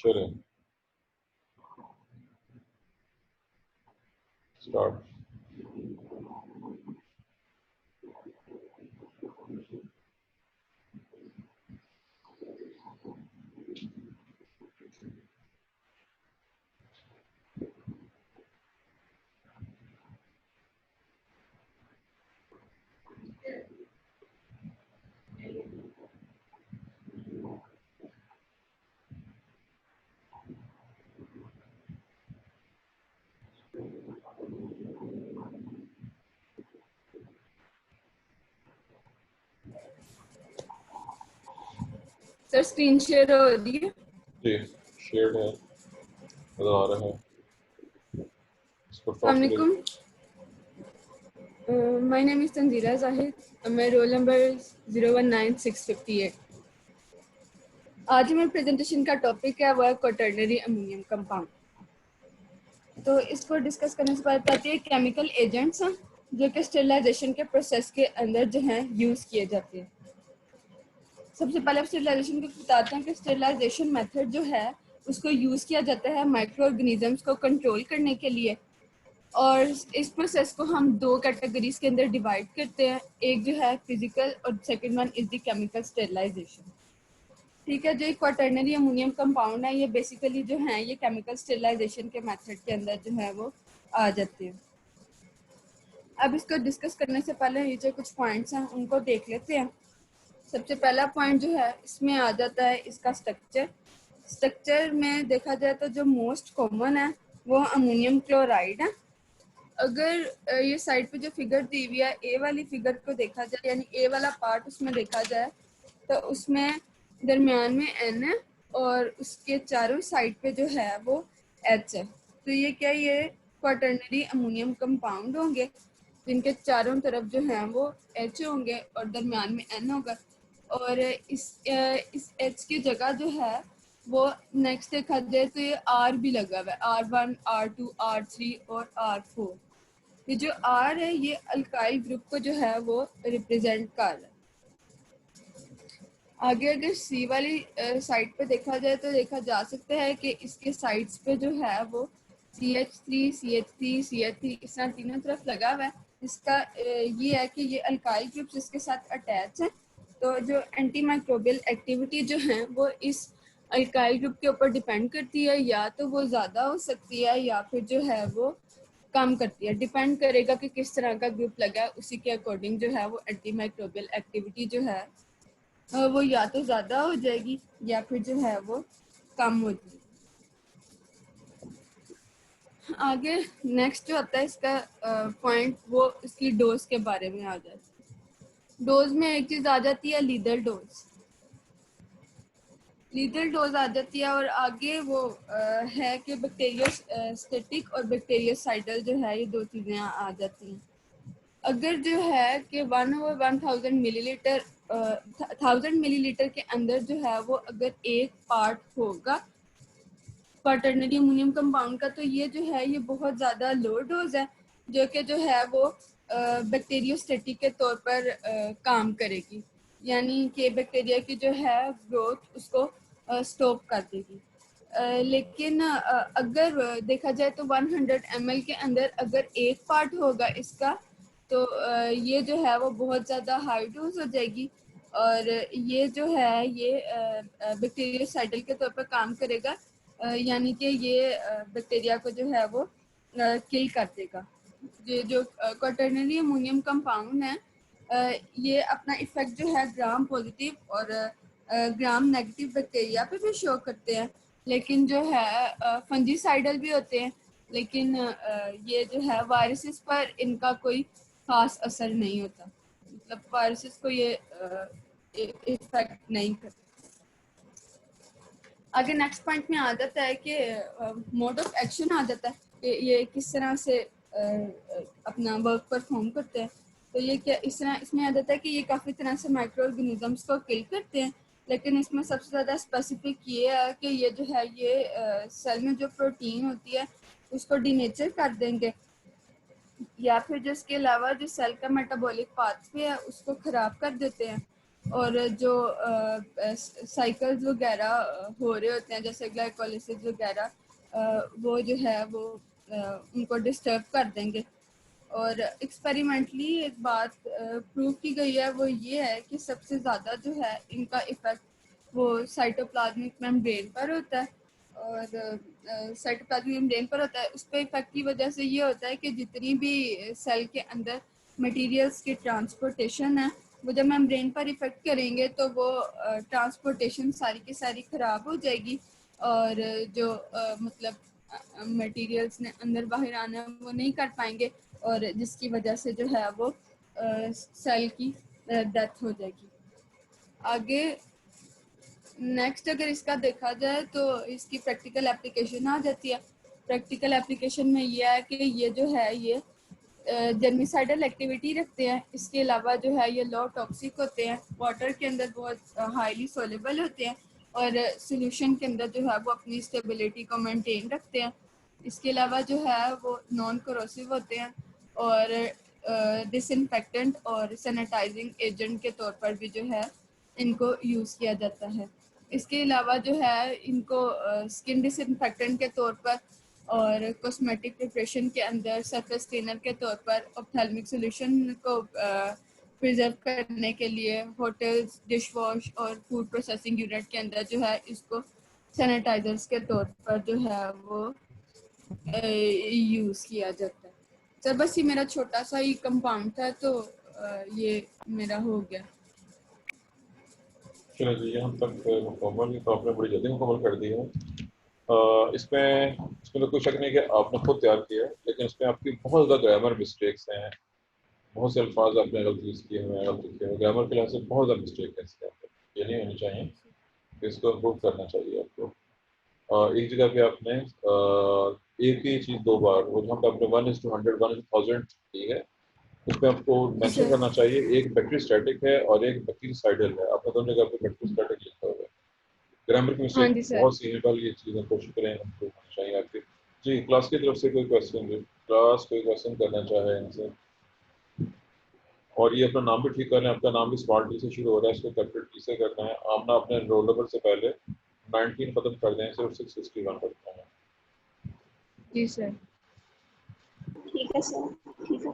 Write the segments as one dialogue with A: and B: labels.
A: Sharing. Start.
B: Sir screen share हो रही है?
A: जी शेयर्ड है, नजर आ रहा है। इसको टॉप
B: अस्सलामुअलैकुम, my name is Tanzila Zahid, मैं रोल नंबर 019658। आज हमारे प्रेजेंटेशन का टॉपिक है वर्क क्वाटर्नरी अमोनियम कंपाउंड। तो इसको डिस्कस करने से पहले आती है केमिकल एजेंट्स जो कि स्टेरिलाइजेशन के प्रोसेस के अंदर जो है यूज़ किए जाते हैं। सबसे पहले स्टेरिलाइजेशन को बताते हैं कि स्टेरिलाइजेशन मेथड जो है उसको यूज़ किया जाता है माइक्रो ऑर्गेनिजम्स को कंट्रोल करने के लिए। और इस प्रोसेस को हम दो कैटेगरीज के अंदर डिवाइड करते हैं, एक जो है फिजिकल और second one is the chemical sterilisation. ठीक है, जो क्वाटर्नरी अमोनियम कंपाउंड है ये बेसिकली जो है ये केमिकल स्टेरिलाइजेशन के मेथड के अंदर जो है वो आ जाते हैं। अब इसको डिस्कस करने से पहले ये जो कुछ पॉइंट्स हैं उनको देख लेते हैं। सबसे पहला पॉइंट जो है इसमें आ जाता है इसका स्ट्रक्चर। स्ट्रक्चर में देखा जाए तो जो मोस्ट कॉमन है वो अमोनियम क्लोराइड है। अगर ये साइड पे जो फिगर दी हुई है ए वाली फिगर को देखा जाए, यानी ए वाला पार्ट उसमें देखा जाए तो उसमें दरमियान में एन है और उसके चारों साइड पे जो है वो एच है। तो ये क्या, ये क्वाटर्नरी अमोनियम कंपाउंड होंगे जिनके चारों तरफ जो है वो एच होंगे और दरमियान में एन होगा। और इस एच की जगह जो है वो नेक्स्ट देखा जाए तो ये आर भी लगा हुआ है, R1, R2, R3 और R4। ये जो आर है ये अल्काइल ग्रुप को जो है वो रिप्रेजेंट कर रहा है। आगे अगर सी वाली साइड पे देखा जाए तो देखा जा सकता है कि इसके साइड्स पे जो है वो CH3, CH3, CH3 इस तरह तीनों तरफ लगा हुआ है। इसका ये है कि ये अल्काइल ग्रुप्स इसके साथ अटैच है। तो जो एंटी माइक्रोबियल एक्टिविटी जो है वो इस अल्काइल ग्रुप के ऊपर डिपेंड करती है, या तो वो ज़्यादा हो सकती है या फिर जो है वो कम करती है। डिपेंड करेगा कि किस तरह का ग्रुप लगा है, उसी के अकॉर्डिंग जो है वो एंटी माइक्रोबियल एक्टिविटी जो है वो या तो ज़्यादा हो जाएगी या फिर जो है वो कम हो जाएगी। आगे नेक्स्ट जो आता है इसका पॉइंट वो इसकी डोज के बारे में आ जाता है। डोज में एक चीज़ आ जाती है लीथल डोज। लीथल डोज आ जाती है और आगे वो है कि बैक्टीरियोस्टैटिक और बैक्टीरियोसाइडल जो है ये दो चीज़ें आ जाती हैं। अगर जो है कि 1/1000 मिलीलीटर 1000 मिलीलीटर के अंदर जो है वो अगर एक पार्ट होगा क्वाटर्नरी अमोनियम कंपाउंड का, तो ये जो है ये बहुत ज़्यादा लो डोज है जो कि जो है वो बैक्टीरियोस्टैटिक के तौर पर काम करेगी, यानी कि बैक्टीरिया की जो है ग्रोथ उसको स्टॉप कर देगी। लेकिन अगर देखा जाए तो 100 ml के अंदर अगर एक पार्ट होगा इसका तो ये जो है वो बहुत ज़्यादा हाई डोज हो जाएगी और ये जो है ये बैक्टीरियोसाइडल के तौर पर काम करेगा, यानी कि ये बैक्टीरिया को जो है वो किल कर देगा। ये जो क्वाटर्नरी अमोनियम कंपाउंड है ये अपना इफेक्ट जो है ग्राम पॉजिटिव और ग्राम नेगेटिव बैक्टीरिया पे भी शो करते हैं, लेकिन जो है फंजीसाइडल भी होते हैं, लेकिन ये जो है वायरसेस पर इनका कोई खास असर नहीं होता, मतलब वायरसेस को ये इफेक्ट नहीं करता। आगे नेक्स्ट पॉइंट में आ जाता है कि मोड ऑफ एक्शन आ जाता है कि ये किस तरह से अपना वर्क परफॉर्म करते हैं। तो ये क्या इस तरह इसमें आ जाता है कि ये काफ़ी तरह से माइक्रो ऑर्गेनिजम्स को किल करते हैं, लेकिन इसमें सबसे ज़्यादा स्पेसिफिक ये है कि ये जो है ये सेल में जो प्रोटीन होती है उसको डीनेचर कर देंगे, या फिर जो इसके अलावा जो सेल का मेटाबॉलिक पाथवे है उसको ख़राब कर देते हैं। और जो साइकिल्स वगैरह हो रहे होते हैं जैसे ग्लाइकोलिसिस वगैरह, वो जो है वो उनको डिस्टर्ब कर देंगे। और एक्सपेरिमेंटली एक बात प्रूव की गई है, वो ये है कि सबसे ज़्यादा जो है इनका इफ़ेक्ट वो साइटोप्लाज्मिक मेम्ब्रेन पर होता है। और साइटोप्लाज्मिक मेम्ब्रेन पर होता है, उस पर इफेक्ट की वजह से ये होता है कि जितनी भी सेल के अंदर मटेरियल्स की ट्रांसपोर्टेशन है, वो जब मेम्ब्रेन पर इफेक्ट करेंगे तो वो ट्रांसपोर्टेशन सारी की सारी ख़राब हो जाएगी। और जो मतलब मटेरियल्स ने अंदर बाहर आना है वो नहीं कर पाएंगे, और जिसकी वजह से जो है वो सेल की डेथ हो जाएगी। आगे नेक्स्ट अगर इसका देखा जाए तो इसकी प्रैक्टिकल एप्लीकेशन आ जाती है। प्रैक्टिकल एप्लीकेशन में ये है कि ये जो है ये जर्मिसाइडल एक्टिविटी रखते हैं। इसके अलावा जो है ये लो टॉक्सिक होते हैं, वाटर के अंदर बहुत हाईली सोलेबल होते हैं, और सोल्यूशन के अंदर जो है वो अपनी स्टेबिलिटी को मेंटेन रखते हैं। इसके अलावा जो है वो नॉन करोसिव होते हैं, और डिसइंफेक्टेंट और सैनिटाइजिंग एजेंट के तौर पर भी जो है इनको यूज़ किया जाता है। इसके अलावा जो है इनको स्किन डिसइंफेक्टेंट के तौर पर और कॉस्मेटिक प्रिपरेशन के अंदर सरफेस क्लीनर के तौर पर, ऑप्थेल्मिक सॉल्यूशन को प्रिजर्व करने के लिए होटल्स, डिश वॉश और फूड प्रोसेसिंग यूनिट के अंदर जो है इसको सैनिटाइजर्स के तौर पर जो है वो यूज़ किया जाता है। सर बस ये मेरा छोटा सा ही कंपाउंड था, तो ये मेरा हो गया।
A: चलो जी, यहाँ तक मुकम्मल, तो आपने बड़ी जल्दी मुकम्मल कर दी है। इसमें तो कोई शक नहीं कि आपने खुद तैयार किया है, लेकिन इसमें आपकी बहुत ज़्यादा ग्रामर मिस्टेक्स हैं, बहुत से अल्फाज आपने गलती किए हुए हैं, गलती किए हुए, ग्रामर के लिहाज से बहुत ज़्यादा मिस्टेक है इसके अंदर, ये नहीं होनी चाहिए, तो इसको इम्प्रूव करना चाहिए आपको। एक जगह पे आपने एक ही चीज़ दो बार, वो जहाँ पे आपने 1:100 1:1000 दी है, उसमें आपको
B: जी
A: मेंशन
B: सर।
A: करना चाहिए एक बैटरी स्टैटिक है और एक बैक्टीरियासाइडल है, आपने दोनों जगह पे बैटरी स्टैटिक लिखा हुआ है। ग्रामर की
B: हाँ
A: मिस्टेक
B: जी सर।
A: बहुत सी है, कल ये चीज़ें कोशिश करें इम्प्रूव होनी चाहिए आपकी। जी, क्लास की तरफ से कोई क्वेश्चन, क्लास कोई क्वेश्चन करना चाहे इनसे, और ये अपना नाम भी ठीक कर लें, आपका नाम भी स्मॉल टी से शुरू हो रहा है, इसको कैपिटल टी से करना है। आपने अपने रोल नंबर से पहले 19 खत्म कर दें, सिर्फ 661 करते हैं।
B: जी सर।
C: ठीक है सर, ठीक है।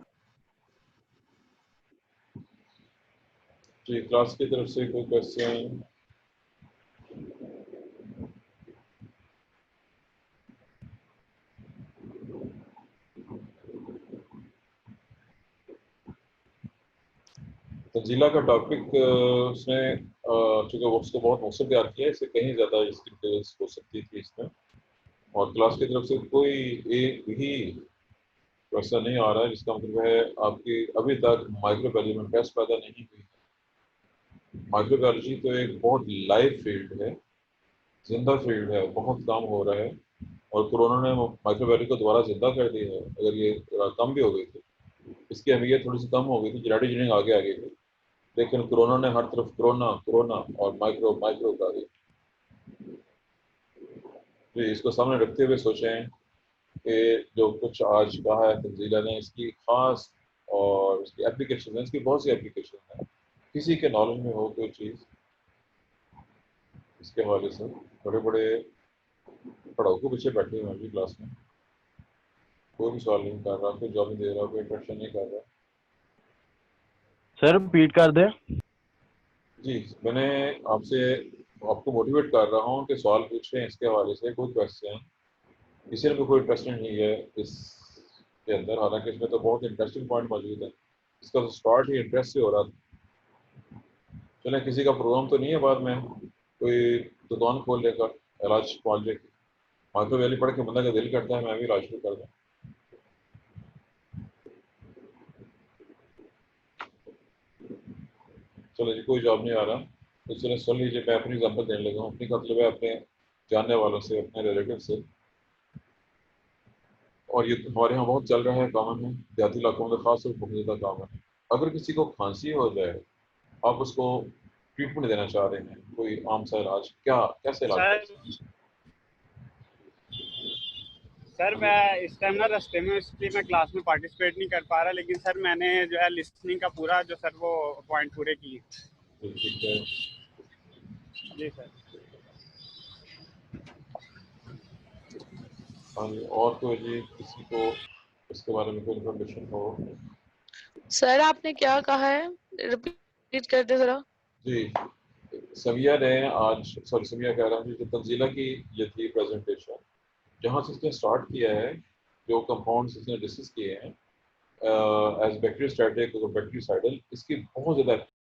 A: जी, क्लास की तरफ से कोई क्वेश्चन? तंजीला का टॉपिक उसने चूँकि वो उसको बहुत मुख्तसर तैयार किया है, इससे कहीं ज़्यादा इसकी डिटेल्स हो सकती थी इसमें, और क्लास की तरफ से कोई एक भी क्वेश्चन नहीं आ रहा है, जिसका मतलब है आपकी अभी तक माइक्रोबायोलॉजी में टेस्ट पैदा नहीं हुई। माइक्रोबायोलॉजी तो एक बहुत लाइव फील्ड है, जिंदा फील्ड है, बहुत काम हो रहा है, और कोरोना ने माइक्रोबायोलॉजी को दोबारा जिंदा कर दिया है। अगर ये कम भी हो गई थी, इसकी अहमियत थोड़ी सी कम हो गई थी, जेनेटिक इंजीनियरिंग आगे आ गई थी, लेकिन कोरोना ने हर तरफ कोरोना कोरोना और माइक्रो माइक्रो कर दिया। तो इसको सामने रखते हुए सोचें कि जो कुछ आज कहा है तंजीला ने, इसकी खास और इसकी एप्लीकेशन है, इसकी बहुत सी एप्लीकेशन है, किसी के नॉलेज में हो कोई चीज़ इसके हवाले से। बड़े बड़े पढ़ाओ को पीछे बैठे हुए हैं अभी क्लास में, कोई भी सवाल नहीं कर रहा, कोई जवाब नहीं दे रहा, कोई इंटरेक्शन नहीं कर रहा।
D: सर रिपीट कर दे।
A: जी, मैंने आपसे आपको मोटिवेट कर रहा हूँ कि सवाल पूछें इसके हवाले से, कोई क्वेश्चन, किसी में कोई इंटरेस्टिंग नहीं है इसके अंदर, हालांकि इसमें तो बहुत इंटरेस्टिंग पॉइंट मौजूद है, इसका तो स्टार्ट ही इंटरेस्ट से हो रहा था। चलें, किसी का प्रोग्राम तो नहीं है बाद में कोई दुकान खोल लेकर इलाज मुआवजे की, माइक्रो वैली पढ़ के बंदा का दिल करता है मैं भी इलाज शुरू कर दूँ। चलो जी, कोई जवाब नहीं आ रहा, तो चलो सुन लीजिए, मैं अपनी एग्जाम्पल देने लगा हूँ, अपनी का मतलब है अपने जानने वालों से, अपने रिलेटिव से, और ये हमारे यहाँ बहुत चल रहा है, कॉमन है, देहाती इलाकों में खास तौर पर बहुत ज़्यादा कॉमन है। अगर किसी को खांसी हो जाए, आप उसको ट्रीटमेंट देना चाह रहे हैं, कोई आम सा इलाज, क्या कैसे इलाज कर सकते हैं?
E: सर मैं इस टाइम ना रास्ते में, इसलिए मैं क्लास में पार्टिसिपेट नहीं कर पा रहा, लेकिन सर मैंने जो है लिसनिंग का पूरा जो सर वो पॉइंट पूरे किए।
A: जी, ठीक है।
E: जी सर।
A: हाँ जी, और कोई जी किसी को इसके बारे में कोई इन्फॉर्मेशन हो?
F: सर आपने क्या कहा है, रिपीट कर दे जरा।
A: जी, समिया ने आज, सॉरी समिया कह रहा हूँ, जो तंजीला की ये थी प्रेजेंटेशन, जहाँ से इसने स्टार्ट किया है, जो कंपाउंड्स इसने डिस्कस किए हैं एज बैक्टीरियोस्टैटिक और बैक्टीरियोसाइडल, इसकी बहुत ज़्यादा